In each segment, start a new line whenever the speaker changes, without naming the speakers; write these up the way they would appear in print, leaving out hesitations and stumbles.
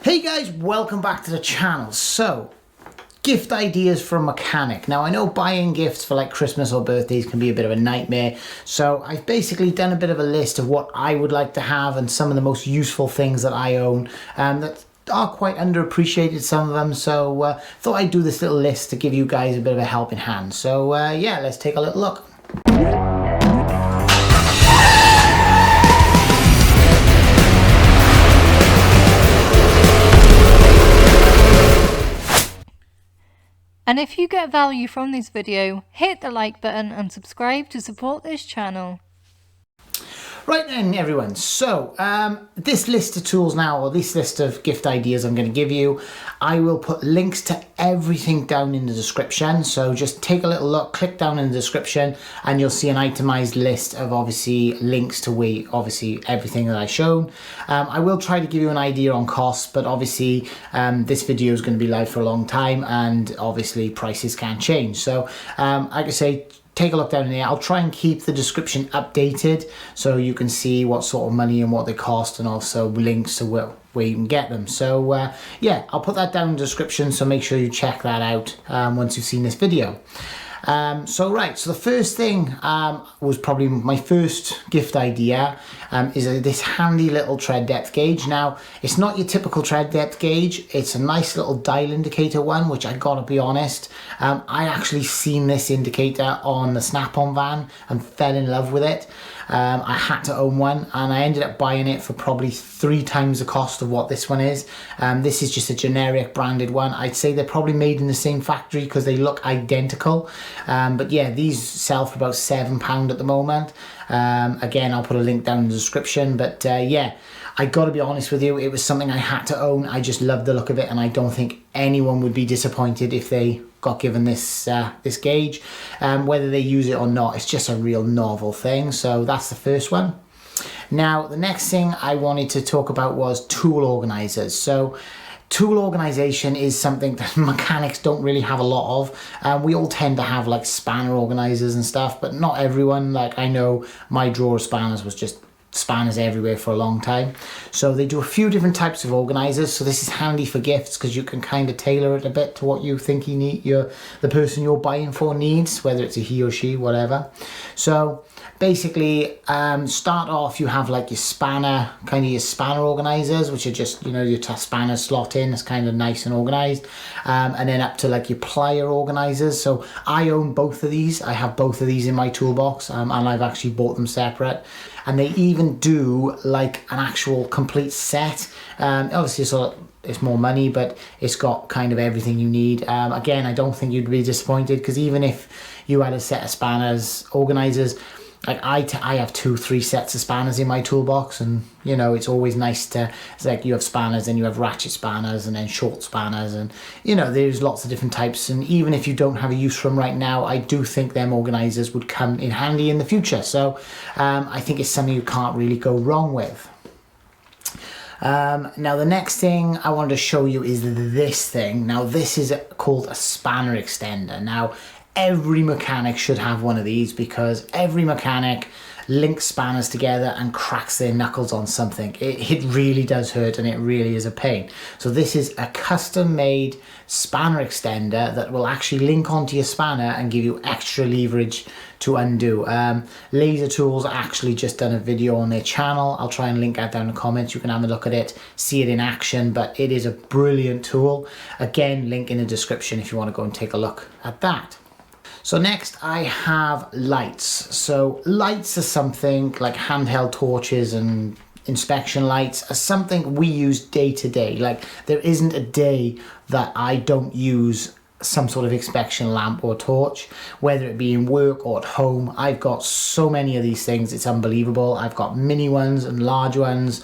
Hey guys, welcome back to the channel. So, gift ideas from a mechanic. Now I know buying gifts for like Christmas or birthdays can be a bit of a nightmare. So I've basically done a bit of a list of what I would like to have and some of the most useful things that I own that are quite underappreciated, some of them. So thought I'd do this little list to give you guys a bit of a helping hand. So yeah, let's take a little look.
And if you get value from this video, hit the like button and subscribe to support this channel.
Right then everyone, so this list of tools now, or this list of gift ideas I'm going to give you, I will put links to everything down in the description. So just take a little look, click down in the description and you'll see an itemized list of obviously links to obviously everything that I've shown. I will try to give you an idea on costs, but obviously this video is going to be live for a long time and obviously prices can change. So like I say, take a look down in there. I'll try and keep the description updated so you can see what sort of money and what they cost, and also links to where you can get them. So yeah, I'll put that down in the description, so make sure you check that out once you've seen this video. So the first thing was probably my first gift idea is this handy little tread depth gauge. Now it's not your typical tread depth gauge, it's a nice little dial indicator one, which I gotta be honest, I actually seen this indicator on the Snap-on van and fell in love with it. I had to own one and I ended up buying it for probably 3 times the cost of what this one is. This is just a generic branded one. I'd say they're probably made in the same factory because they look identical. But yeah, these sell for about £7 at the moment. Again, I'll put a link down in the description, but yeah, I gotta be honest with you, it was something I had to own. I just love the look of it and I don't think anyone would be disappointed if they got given this this gauge. Whether they use it or not, it's just a real novel thing. So that's the first one. Now the next thing I wanted to talk about was tool organizers. So tool organization is something that mechanics don't really have a lot of. We all tend to have like spanner organizers and stuff, but not everyone. Like I know my drawer of spanners was just spanners everywhere for a long time. So they do a few different types of organizers. So this is handy for gifts because you can kind of tailor it a bit to what you think you need, the person you're buying for needs, whether it's a he or she, whatever. So basically, start off, you have like your spanner, your spanner organizers, which are just, your spanners slot in, it's kind of nice and organized. And then up to like your plier organizers. So I own both of these. I have both of these in my toolbox, and I've actually bought them separate. And they even do like an actual complete set. Obviously it's more money, but it's got kind of everything you need. Again, I don't think you'd be disappointed, because even if you had a set of spanners organizers, like I have 2-3 sets of spanners in my toolbox, and it's always nice to, it's like you have spanners and you have ratchet spanners and then short spanners, and there's lots of different types. And even if you don't have a use for them right now, I do think them organizers would come in handy in the future. So I think it's something you can't really go wrong with. Now the next thing I wanted to show you is this thing. Now this is called a spanner extender. Now every mechanic should have one of these, because every mechanic links spanners together and cracks their knuckles on something. It really does hurt, and it really is a pain. So this is a custom made spanner extender that will actually link onto your spanner and give you extra leverage to undo. Laser Tools actually just done a video on their channel. I'll try and link that down in the comments. You can have a look at it, see it in action, but it is a brilliant tool. Again, link in the description if you want to go and take a look at that. So next I have lights. So lights are something like handheld torches and inspection lights are something we use day to day. Like there isn't a day that I don't use some sort of inspection lamp or torch, whether it be in work or at home. I've got so many of these things, it's unbelievable. I've got mini ones and large ones.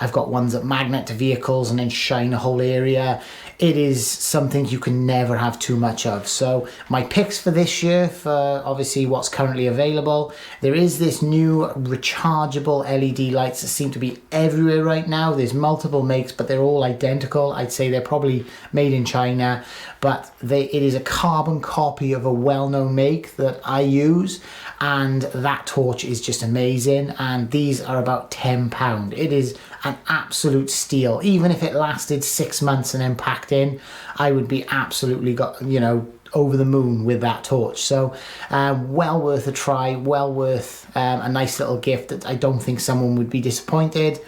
I've got ones that magnet to vehicles and then shine a whole area. It is something you can never have too much of. So my picks for this year, for obviously what's currently available, there is this new rechargeable LED lights that seem to be everywhere right now. There's multiple makes, but they're all identical. I'd say they're probably made in China, but they say it is a carbon copy of a well-known make that I use, and that torch is just amazing. And these are about £10. It is an absolute steal. Even if it lasted 6 months and then packed in, I would be absolutely over the moon with that torch. So well worth a try, well worth a nice little gift that I don't think someone would be disappointed.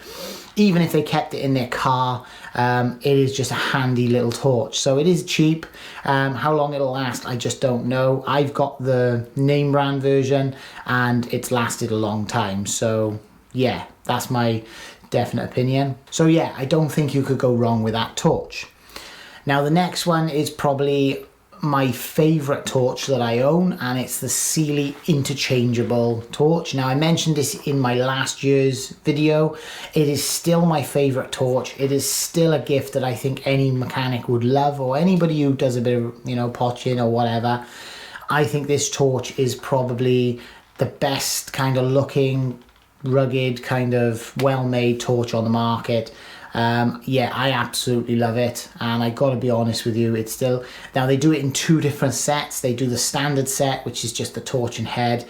Even if they kept it in their car, it is just a handy little torch. So it is cheap. How long it'll last, I just don't know. I've got the name brand version and it's lasted a long time. So yeah, that's my definite opinion. So yeah, I don't think you could go wrong with that torch. Now the next one is probably my favorite torch that I own, and it's the Sealy interchangeable torch. Now I mentioned this in my last year's video. It is still my favorite torch. It is still a gift that I think any mechanic would love, or anybody who does a bit of potching or whatever. I think this torch is probably the best kind of looking, rugged, kind of well-made torch on the market. Yeah, I absolutely love it, and I gotta be honest with you, it's still, now they do it in 2 different sets. They do the standard set, which is just the torch and head.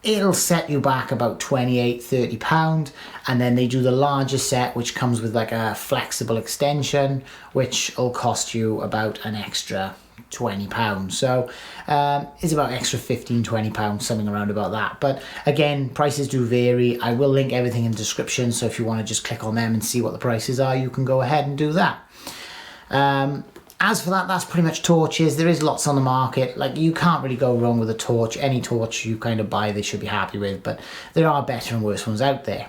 It'll set you back about £28-30, and then they do the larger set, which comes with like a flexible extension, which will cost you about an extra £20. So it's about extra £15-20, something around about that. But again, prices do vary. I will link everything in the description, so if you want to just click on them and see what the prices are, you can go ahead and do that. As for that, that's pretty much torches. There is lots on the market. Like, you can't really go wrong with a torch. Any torch you kind of buy, they should be happy with, but there are better and worse ones out there.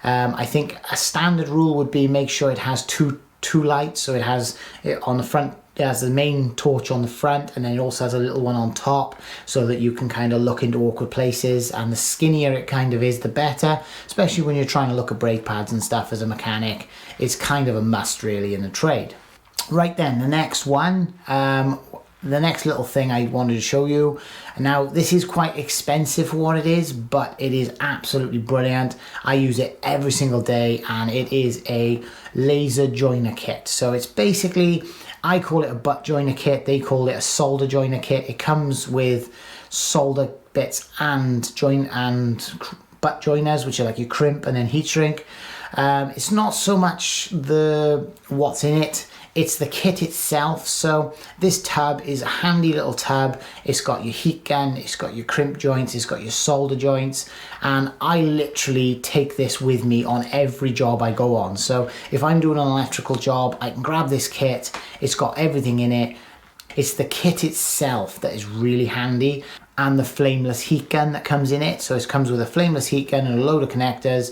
I think a standard rule would be make sure it has two lights. So it has on the front, it has the main torch on the front, and then it also has a little one on top, so that you can kind of look into awkward places. And the skinnier it kind of is, the better, especially when you're trying to look at brake pads and stuff as a mechanic. It's kind of a must really in the trade. Right then, the next one, the next little thing I wanted to show you. Now, this is quite expensive for what it is, but it is absolutely brilliant. I use it every single day, and it is a laser joiner kit. So it's basically, I call it a butt joiner kit. They call it a solder joiner kit. It comes with solder bits and butt joiners, which are like your crimp and then heat shrink. It's not so much what's in it, it's the kit itself. So this tub is a handy little tub. It's got your heat gun, it's got your crimp joints, it's got your solder joints, and I literally take this with me on every job I go on. So if I'm doing an electrical job, I can grab this kit. It's got everything in it. It's the kit itself that is really handy, and the flameless heat gun that comes in it. So it comes with a flameless heat gun and a load of connectors.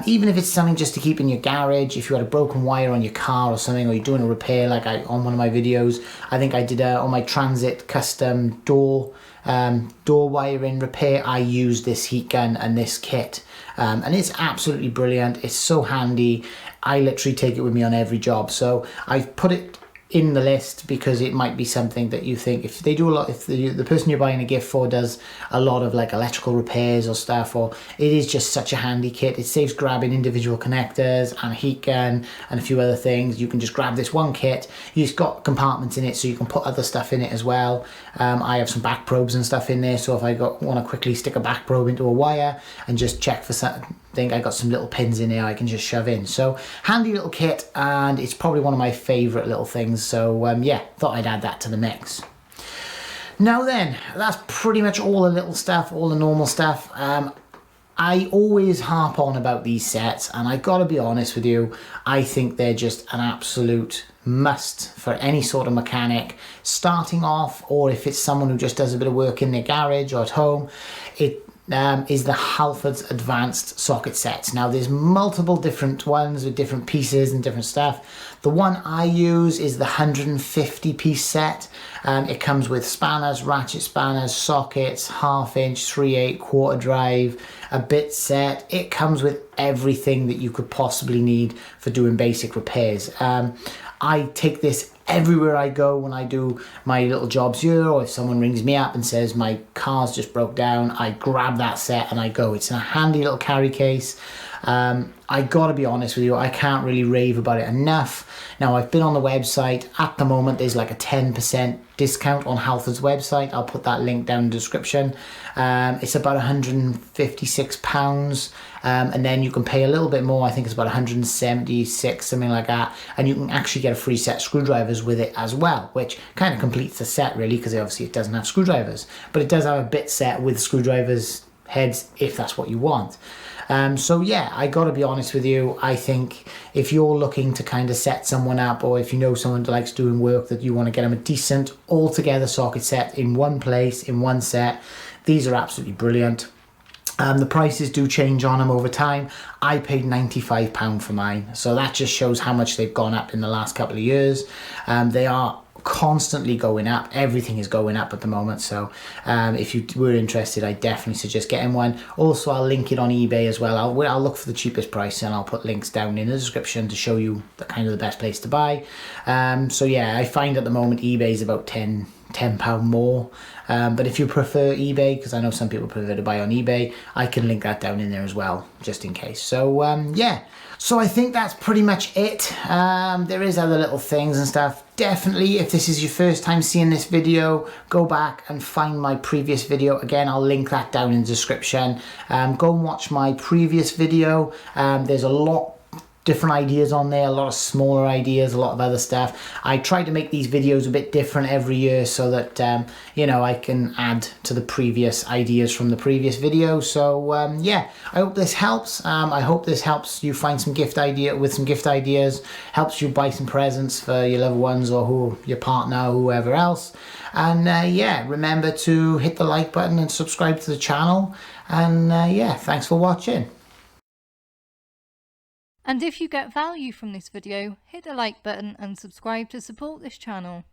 Even if it's something just to keep in your garage, if you had a broken wire on your car or something, or you're doing a repair, like on one of my videos, I think I did on my Transit custom door wiring repair, I used this heat gun and this kit. And it's absolutely brilliant. It's so handy. I literally take it with me on every job. So I've put it in the list because it might be something that you think, if they do a lot, if the person you're buying a gift for does a lot of like electrical repairs or stuff, or it is just such a handy kit. It saves grabbing individual connectors and a heat gun and a few other things. You can just grab this one kit. You've got compartments in it, so you can put other stuff in it as well. I have some back probes and stuff in there, so if I want to quickly stick a back probe into a wire and just check for something, I got some little pins in there I can just shove in. So handy little kit, and it's probably one of my favorite little things. So yeah, thought I'd add that to the mix. Now then, that's pretty much all the little stuff, all the normal stuff. I always harp on about these sets, and I gotta be honest with you, I think they're just an absolute must for any sort of mechanic starting off, or if it's someone who just does a bit of work in their garage or at home. It is the Halford's advanced socket sets. Now there's multiple different ones with different pieces and different stuff. The one I use is the 150 piece set. It comes with spanners, ratchet spanners, sockets, 1/2 inch, 3/8, quarter drive, a bit set. It comes with everything that you could possibly need for doing basic repairs. I take this everywhere I go when I do my little jobs here, or if someone rings me up and says my car's just broke down, I grab that set and I go. It's in a handy little carry case. I gotta be honest with you, I can't really rave about it enough. Now, I've been on the website. At the moment, there's like a 10% discount on Halford's website. I'll put that link down in the description. It's about £156, and then you can pay a little bit more. I think it's about 176, something like that, and you can actually get a free set of screwdrivers with it as well, which kind of completes the set really, because obviously it doesn't have screwdrivers, but it does have a bit set with screwdrivers heads if that's what you want. So yeah, I gotta be honest with you, I think if you're looking to kind of set someone up, or if you know someone that likes doing work that you want to get them a decent all-together socket set in one place, in one set, these are absolutely brilliant. The prices do change on them over time. I paid £95 for mine, so that just shows how much they've gone up in the last couple of years. They are constantly going up. Everything is going up at the moment, so if you were interested, I definitely suggest getting one. Also, I'll link it on eBay as well. I'll look for the cheapest price, and I'll put links down in the description to show you the kind of the best place to buy. So yeah, I find at the moment eBay is about £10 more, but if you prefer eBay, because I know some people prefer to buy on eBay, I can link that down in there as well, just in case. So yeah, so I think that's pretty much it. There is other little things and stuff. Definitely, if this is your first time seeing this video, go back and find my previous video. Again, I'll link that down in the description. Go and watch my previous video. There's a lot different ideas on there, a lot of smaller ideas, a lot of other stuff. I try to make these videos a bit different every year so that you know, I can add to the previous ideas from the previous video. So yeah, I hope this helps. I hope this helps you find some gift ideas, helps you buy some presents for your loved ones or your partner or whoever else. And yeah, remember to hit the like button and subscribe to the channel. And yeah, thanks for watching.
And if you get value from this video, hit the like button and subscribe to support this channel.